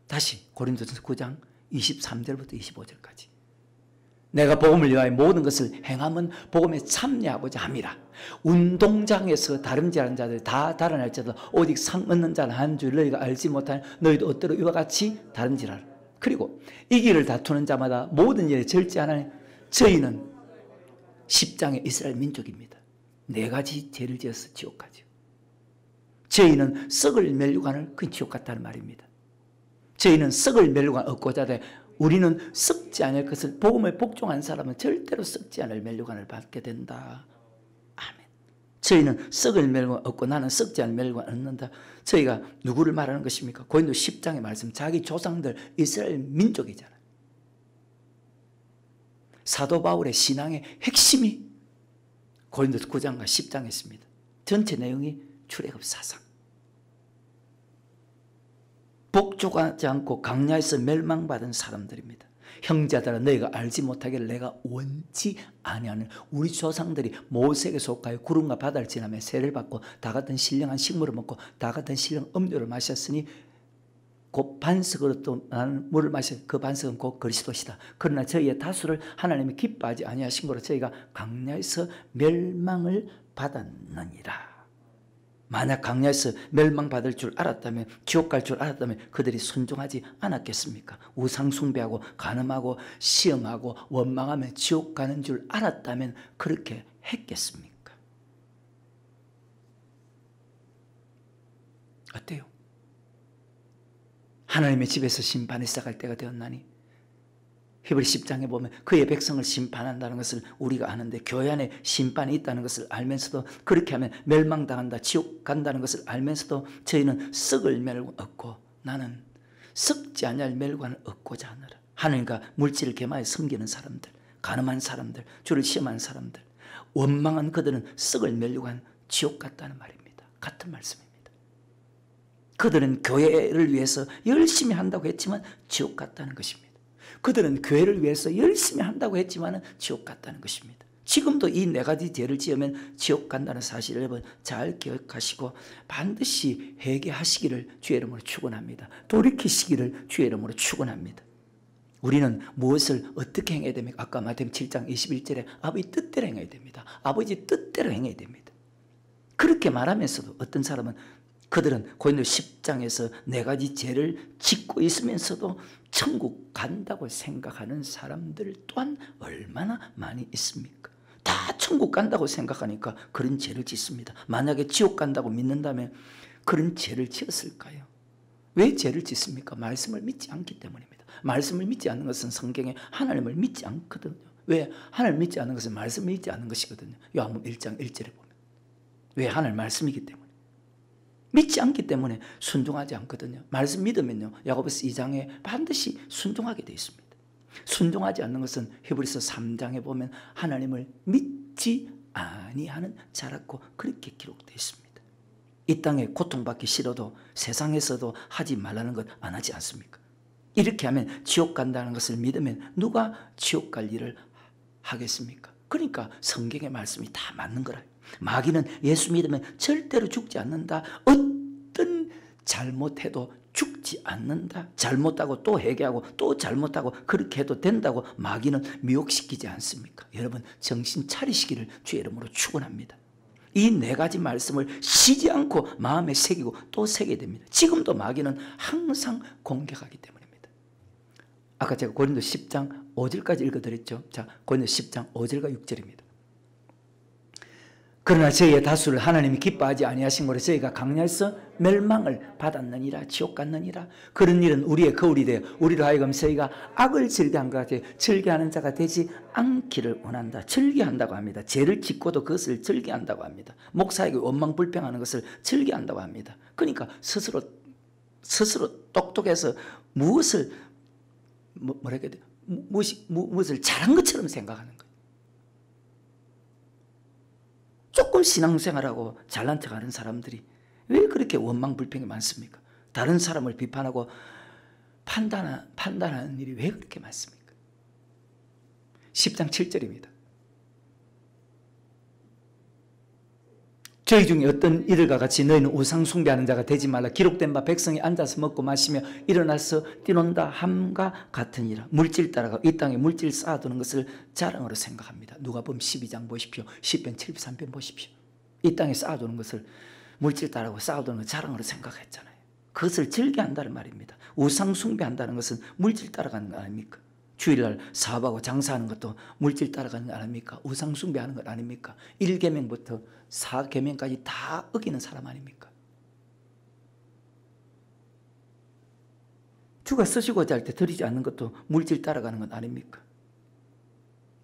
S1: 다시 고린도전서 9장 23절부터 25절까지. 내가 복음을 위하여 모든 것을 행함은 복음에 참여하고자 함이라. 운동장에서 다름질하는 자들 다 달아날지라도 오직 상 얻는 자는 한 줄 너희가 알지 못하는 너희도 어때로 이와 같이 다름질하라. 그리고 이 길을 다투는 자마다 모든 일에 절제하는 저희는 10장의 이스라엘 민족입니다. 4가지 죄를 지어서 지옥 가죠. 저희는 썩을 멸류관을, 그 지옥 같다는 말입니다. 저희는 썩을 멸류관 얻고자 돼. 우리는 썩지 않을 것을, 복음에 복종한 사람은 절대로 썩지 않을 멸류관을 받게 된다. 아멘. 저희는 썩을 멸류관 얻고 나는 썩지 않을 멸류관 얻는다. 저희가 누구를 말하는 것입니까? 고린도 10장의 말씀, 자기 조상들 이스라엘 민족이잖아요. 사도 바울의 신앙의 핵심이 고린도 9장과 10장에 있습니다. 전체 내용이 출애굽 사상. 복종하지 않고 강야에서 멸망받은 사람들입니다. 형제들아 너희가 알지 못하기를 내가 원치 아니하는, 우리 조상들이 모세에게 속하여 구름과 바다를 지나며 세를 받고 다 같은 신령한 식물을 먹고 다 같은 신령 음료를 마셨으니 곧 반석으로 또 나는 물을 마셔 그 반석은 곧 그리스도시다. 그러나 저희의 다수를 하나님이 기뻐하지 아니하신 거로 저희가 광야에서 멸망을 받았느니라. 만약 광야에서 멸망받을 줄 알았다면, 지옥 갈 줄 알았다면 그들이 순종하지 않았겠습니까? 우상 숭배하고 간음하고 시험하고 원망하며 지옥 가는 줄 알았다면 그렇게 했겠습니까? 어때요? 하나님의 집에서 심판이 시작할 때가 되었나니, 히브리 10장에 보면 그의 백성을 심판한다는 것을 우리가 아는데, 교회 안에 심판이 있다는 것을 알면서도, 그렇게 하면 멸망당한다, 지옥 간다는 것을 알면서도 저희는 썩을 멸관 얻고, 나는 썩지 아니할 멸관을 얻고자 하느라. 하나님과 물질을 개마에 섬기는 사람들, 간음한 사람들, 주를 시험한 사람들, 원망한 그들은 썩을 멸관 지옥 같다는 말입니다. 같은 말씀입니다. 그들은 교회를 위해서 열심히 한다고 했지만 지옥 같다는 것입니다. 그들은 교회를 위해서 열심히 한다고 했지만 지옥 같다는 것입니다. 지금도 이 네 가지 죄를 지으면 지옥 간다는 사실을 여러분 잘 기억하시고 반드시 회개하시기를 주의 이름으로 축원합니다. 돌이키시기를 주의 이름으로 축원합니다. 우리는 무엇을 어떻게 행해야 됩니까? 아까 마태복음 7장 21절에 아버지 뜻대로 행해야 됩니다. 아버지 뜻대로 행해야 됩니다. 그렇게 말하면서도 어떤 사람은, 그들은 고린도 10장에서 네 가지 죄를 짓고 있으면서도 천국 간다고 생각하는 사람들 또한 얼마나 많이 있습니까? 다 천국 간다고 생각하니까 그런 죄를 짓습니다. 만약에 지옥 간다고 믿는다면 그런 죄를 지었을까요? 왜 죄를 짓습니까? 말씀을 믿지 않기 때문입니다. 말씀을 믿지 않는 것은 성경에 하나님을 믿지 않거든요. 왜? 하나님을 믿지 않는 것은 말씀을 믿지 않는 것이거든요. 요한복음 1장 1절에 보면. 왜? 하나님 말씀이기 때문에. 믿지 않기 때문에 순종하지 않거든요. 말씀 믿으면요, 야고보서 2장에 반드시 순종하게 되어 있습니다. 순종하지 않는 것은 히브리서 3장에 보면 하나님을 믿지 아니하는 자라고 그렇게 기록되어 있습니다. 이 땅에 고통받기 싫어도 세상에서도 하지 말라는 것 안 하지 않습니까? 이렇게 하면 지옥 간다는 것을 믿으면 누가 지옥 갈 일을 하겠습니까? 그러니까 성경의 말씀이 다 맞는 거라. 마귀는 예수 믿으면 절대로 죽지 않는다. 어떤 잘못해도 죽지 않는다. 잘못하고 또 회개하고 또 잘못하고 그렇게 해도 된다고 마귀는 미혹시키지 않습니까? 여러분 정신 차리시기를 주의 이름으로 축원합니다. 이 네 가지 말씀을 쉬지 않고 마음에 새기고 또 새게 됩니다. 지금도 마귀는 항상 공격하기 때문입니다. 아까 제가 고린도 10장 5절까지 읽어드렸죠. 자, 고린도 10장 5절과 6절입니다. 그러나 저희의 다수를 하나님이 기뻐하지 아니하신 거로 저희가 광야에서 멸망을 받았느니라, 지옥 갔느니라. 그런 일은 우리의 거울이 되어 우리로 하여금 저희가 악을 즐겨한 것 같아 즐겨하는 자가 되지 않기를 원한다. 즐겨한다고 합니다. 죄를 짓고도 그것을 즐겨한다고 합니다. 목사에게 원망불평하는 것을 즐겨한다고 합니다. 그러니까 스스로 똑똑해서 무엇을 무엇을 잘한 것처럼 생각하는 거예요. 조금 신앙생활하고 잘난 척하는 사람들이 왜 그렇게 원망불평이 많습니까? 다른 사람을 비판하고 판단하는 일이 왜 그렇게 많습니까? 10장 7절입니다. 저희 중에 어떤 이들과 같이 너희는 우상 숭배하는 자가 되지 말라. 기록된 바 백성이 앉아서 먹고 마시며 일어나서 뛰논다 함과 같으니라. 물질 따라가 이 땅에 물질 쌓아두는 것을 자랑으로 생각합니다. 누가복음 12장 보십시오. 시편 73편 보십시오. 이 땅에 쌓아두는 것을 물질 따라고 쌓아두는 것을 자랑으로 생각했잖아요. 그것을 즐겨한다는 말입니다. 우상 숭배한다는 것은 물질 따라가는 거 아닙니까? 주일날 사업하고 장사하는 것도 물질 따라가는 거 아닙니까? 우상 숭배하는 것 아닙니까? 1계명부터 4계명까지 다 어기는 사람 아닙니까? 주가 쓰시고자 할 때 드리지 않는 것도 물질 따라가는 것 아닙니까?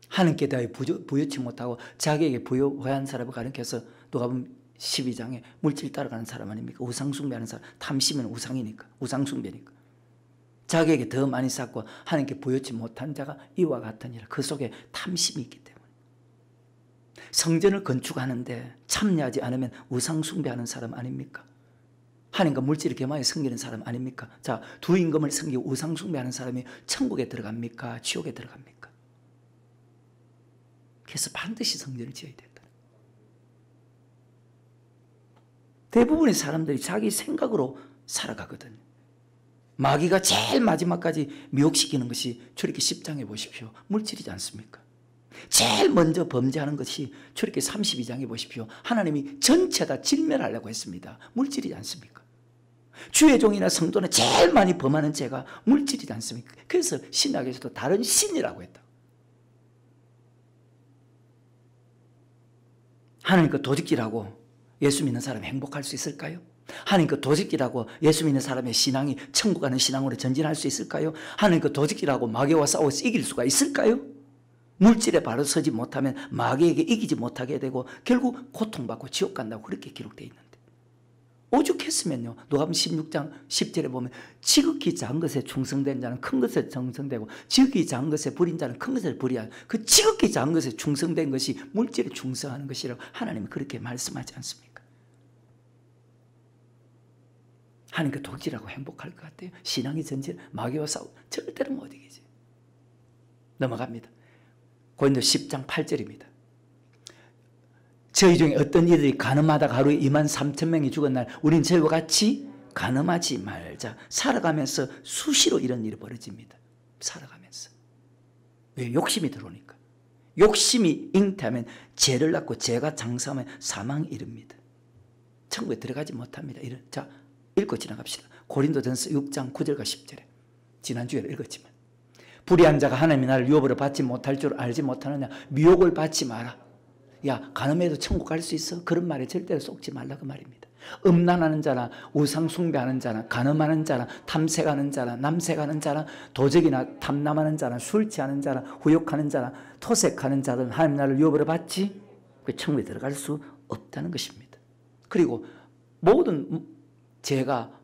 S1: 하나님께 대하여 부여치 못하고 자기에게 부여한 사람을 가리켜서 누가복음 12장에 물질 따라가는 사람 아닙니까? 우상 숭배하는 사람, 탐심은 우상이니까, 우상 숭배니까. 자기에게 더 많이 쌓고 하나님께 부여치 못한 자가 이와 같으니라. 그 속에 탐심이 있기 때문에. 성전을 건축하는데 참여하지 않으면 우상 숭배하는 사람 아닙니까? 하나님과 물질을 개마에 섬기는 사람 아닙니까? 자, 두 임금을 섬기고 우상 숭배하는 사람이 천국에 들어갑니까? 지옥에 들어갑니까? 그래서 반드시 성전을 지어야 된다. 대부분의 사람들이 자기 생각으로 살아가거든요. 마귀가 제일 마지막까지 미혹시키는 것이 출애굽기 10장에 보십시오. 물질이지 않습니까? 제일 먼저 범죄하는 것이 출애굽기 32장에 보십시오. 하나님이 전체 다 진멸하려고 했습니다. 물질이지 않습니까? 주의 종이나 성도는 제일 많이 범하는 죄가 물질이지 않습니까? 그래서 신약에서도 다른 신이라고 했다. 하나님 그 도적질하고 예수 믿는 사람이 행복할 수 있을까요? 하나님 그 도적질하고 예수 믿는 사람의 신앙이 천국 가는 신앙으로 전진할 수 있을까요? 하나님 그 도적질하고 마귀와 싸워서 이길 수가 있을까요? 물질에 바로 서지 못하면 마귀에게 이기지 못하게 되고 결국 고통받고 지옥 간다고 그렇게 기록되어 있는데, 오죽했으면요. 누가복음 16장 10절에 보면 지극히 작은 것에 충성된 자는 큰 것에 충성되고 지극히 작은 것에 부린 자는 큰 것에 부리하는, 그 지극히 작은 것에 충성된 것이 물질에 충성하는 것이라고 하나님이 그렇게 말씀하지 않습니까? 하나님 그 도적질하고 행복할 것 같아요? 신앙이 전진, 마귀와 싸우 절대로 못 이기지. 넘어갑니다. 고린도 10장 8절입니다. 저희 중에 어떤 이들이 가늠하다가 하루에 23,000명이 죽은 날 우린 저희와 같이 가늠하지 말자. 살아가면서 수시로 이런 일이 벌어집니다. 살아가면서. 왜? 욕심이 들어오니까. 욕심이 잉태하면 죄를 낳고 죄가 장사하면 사망에 이릅니다. 천국에 들어가지 못합니다. 자, 읽고 지나갑시다. 고린도전서 6장 9절과 10절에 지난주에 읽었지만, 불의한 자가 하나님이 나를 유업으로 받지 못할 줄 알지 못하느냐. 미혹을 받지 마라. 야, 가늠해도 천국 갈 수 있어? 그런 말에 절대로 속지 말라 그 말입니다. 음란하는 자나 우상 숭배하는 자나 가늠하는 자나 탐색하는 자나 남색하는 자나 도적이나 탐남하는 자나 술 취하는 자나 후욕하는 자나 토색하는 자들은 하나님 나를 유업으로 받지 그 천국에 들어갈 수 없다는 것입니다. 그리고 모든 죄가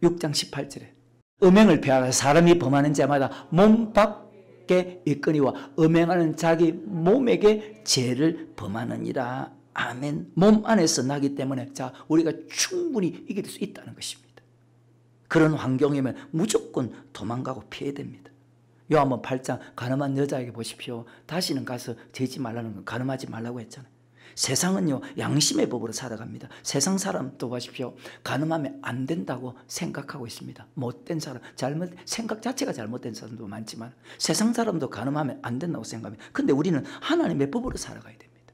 S1: 6장 18절에 음행을 피하라. 사람이 범하는 죄마다 몸 밖에 있거니와 음행하는 자기 몸에게 죄를 범하느니라. 아멘. 몸 안에서 나기 때문에 자, 우리가 충분히 이길 수 있다는 것입니다. 그런 환경이면 무조건 도망가고 피해야 됩니다. 요한복음 8장 가늠한 여자에게 보십시오. 다시는 가서 재지 말라는 건 가늠하지 말라고 했잖아요. 세상은요, 양심의 법으로 살아갑니다. 세상 사람도 보십시오. 가늠하면 안 된다고 생각하고 있습니다. 못된 사람, 생각 자체가 잘못된 사람도 많지만 세상 사람도 가늠하면 안 된다고 생각합니다. 근데 우리는 하나님의 법으로 살아가야 됩니다.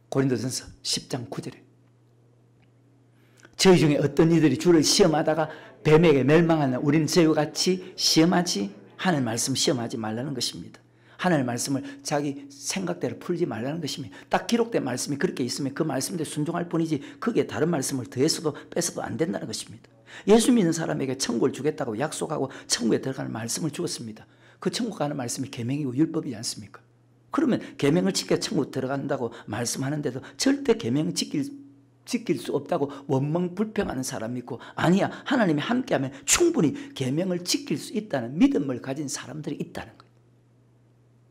S1: 고린도전서 10장 9절에 저희 중에 어떤 이들이 주를 시험하다가 뱀에게 멸망하는 우리는 저희와 같이 시험하지 하는 말씀 시험하지 말라는 것입니다. 하나님의 말씀을 자기 생각대로 풀지 말라는 것입니다. 딱 기록된 말씀이 그렇게 있으면 그 말씀대로 순종할 뿐이지 거기에 다른 말씀을 더해서도 뺏어도 안 된다는 것입니다. 예수 믿는 사람에게 천국을 주겠다고 약속하고 천국에 들어가는 말씀을 주었습니다. 그 천국 가는 말씀이 계명이고 율법이지 않습니까? 그러면 계명을 지켜 천국 들어간다고 말씀하는데도 절대 계명 지킬 수 없다고 원망 불평하는 사람이 있고, 아니야, 하나님이 함께하면 충분히 계명을 지킬 수 있다는 믿음을 가진 사람들이 있다는 거예요.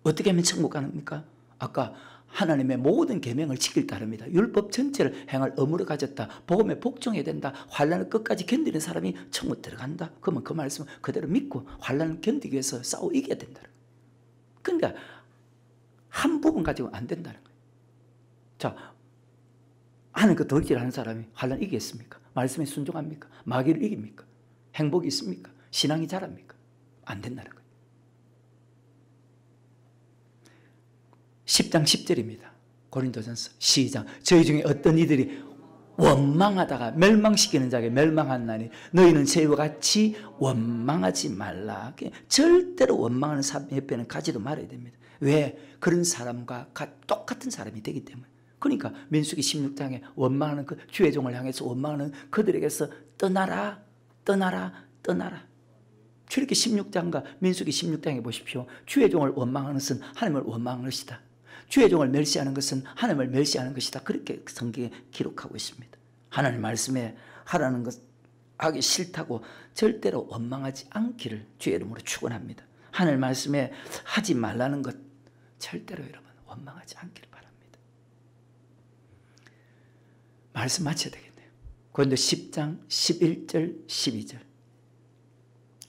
S1: 어떻게 하면 천국 가는입니까? 아까 하나님의 모든 계명을 지킬 따릅니다. 율법 전체를 행할 의무를 가졌다. 복음에 복종해야 된다. 환난을 끝까지 견디는 사람이 천국 들어간다. 그러면 그 말씀을 그대로 믿고 환난을 견디기 위해서 싸워 이겨야 된다. 그러니까 한 부분 가지고 안 된다는 거예요. 자, 하는 그 도둑질하는 사람이 환난 이기겠습니까? 말씀에 순종합니까? 마귀를 이깁니까? 행복이 있습니까? 신앙이 자랍니까? 안 된다는 거예요. 10장 10절입니다. 고린도전서 시작. 저희 중에 어떤 이들이 원망하다가 멸망시키는 자에게 멸망하나니 너희는 저희와 같이 원망하지 말라. 절대로 원망하는 사람 옆에는 가지도 말아야 됩니다. 왜? 그런 사람과 똑같은 사람이 되기 때문에. 그러니까 민수기 16장에 원망하는 그 주의 종을 향해서 원망하는 그들에게서 떠나라, 떠나라, 떠나라. 출애굽기 16장과 민수기 16장에 보십시오. 주의 종을 원망하는 것은 하나님을 원망하는 것이다. 주의 종을 멸시하는 것은 하나님을 멸시하는 것이다. 그렇게 성경에 기록하고 있습니다. 하나님 말씀에 하라는 것 하기 싫다고 절대로 원망하지 않기를 주의 이름으로 축원합니다. 하나님 말씀에 하지 말라는 것 절대로 여러분 원망하지 않기를 바랍니다. 말씀 마쳐야 되겠네요. 고린도 10장 11절 12절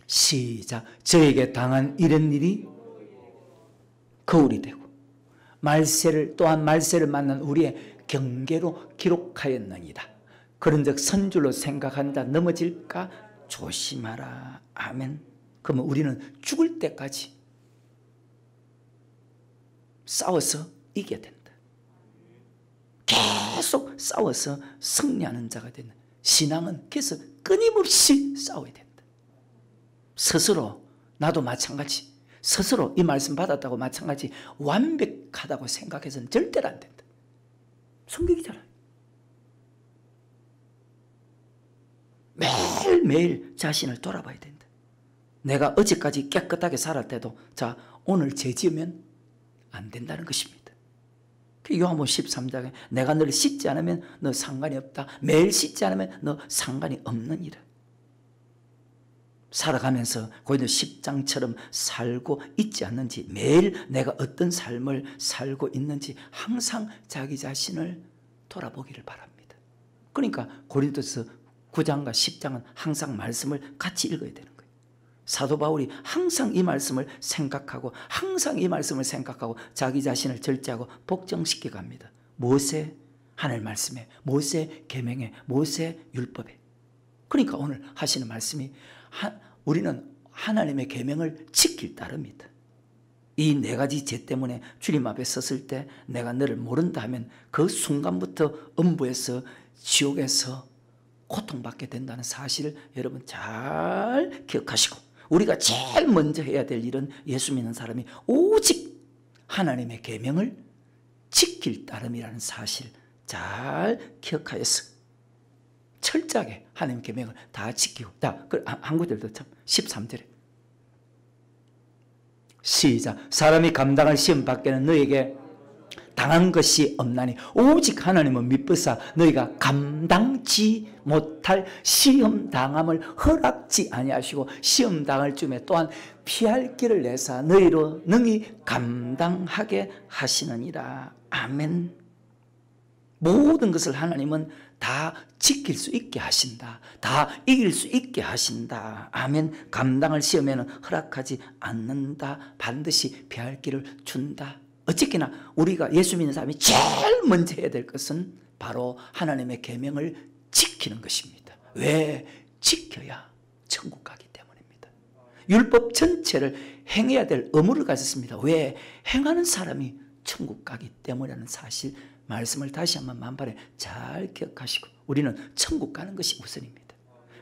S1: 시작. 저에게 당한 이런 일이 거울이 되고 또한 말세를 만난 우리의 경계로 기록하였느니라. 그런즉 선줄로 생각한다 넘어질까 조심하라. 아멘. 그러면 우리는 죽을 때까지 싸워서 이겨야 된다. 계속 싸워서 승리하는 자가 된다. 신앙은 그래서 끊임없이 싸워야 된다. 스스로 나도 마찬가지, 스스로 이 말씀 받았다고 마찬가지 완벽하다고 생각해서는 절대로 안 된다. 성경이잖아요. 매일매일 자신을 돌아봐야 된다. 내가 어제까지 깨끗하게 살았을 때도 자 오늘 죄 지으면 안 된다는 것입니다. 요한복음 13장에 내가 너를 씻지 않으면 너 상관이 없다. 매일 씻지 않으면 너 상관이 없느니라. 살아가면서 고린도 10장처럼 살고 있지 않는지, 매일 내가 어떤 삶을 살고 있는지 항상 자기 자신을 돌아보기를 바랍니다. 그러니까 고린도서 9장과 10장은 항상 말씀을 같이 읽어야 되는 거예요. 사도 바울이 항상 이 말씀을 생각하고 항상 이 말씀을 생각하고 자기 자신을 절제하고 복정시켜 갑니다. 모세 하나님 말씀에, 모세 계명에, 모세 율법에. 그러니까 오늘 하시는 말씀이 우리는 하나님의 계명을 지킬 따릅니다. 이 네 가지 죄 때문에 주님 앞에 섰을 때 내가 너를 모른다 하면 그 순간부터 음부에서 지옥에서 고통받게 된다는 사실을 여러분 잘 기억하시고, 우리가 제일 먼저 해야 될 일은 예수 믿는 사람이 오직 하나님의 계명을 지킬 따름이라는 사실 잘 기억하여서 철저하게 하나님의 계명을 다 지키고. 한 구절도 참 13절에 시작. 사람이 감당할 시험 밖에는 너에게 당한 것이 없나니 오직 하나님은 미쁘사 너희가 감당치 못할 시험 당함을 허락지 아니하시고 시험 당할 쯤에 또한 피할 길을 내사 너희로 능히 감당하게 하시느니라. 아멘. 모든 것을 하나님은 다 지킬 수 있게 하신다. 다 이길 수 있게 하신다. 아멘. 감당할 시험에는 허락하지 않는다. 반드시 피할 길을 준다. 어쨌거나 우리가 예수 믿는 사람이 제일 먼저 해야 될 것은 바로 하나님의 계명을 지키는 것입니다. 왜? 지켜야 천국 가기 때문입니다. 율법 전체를 행해야 될 의무를 가졌습니다. 왜? 행하는 사람이 천국 가기 때문이라는 사실, 말씀을 다시 한번 만발에 잘 기억하시고 우리는 천국 가는 것이 우선입니다.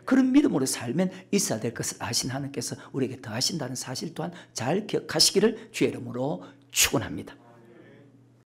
S1: 그런 믿음으로 살면 있어야 될 것을 아신 하나님께서 우리에게 더하신다는 사실 또한 잘 기억하시기를 주의 이름으로 축원합니다.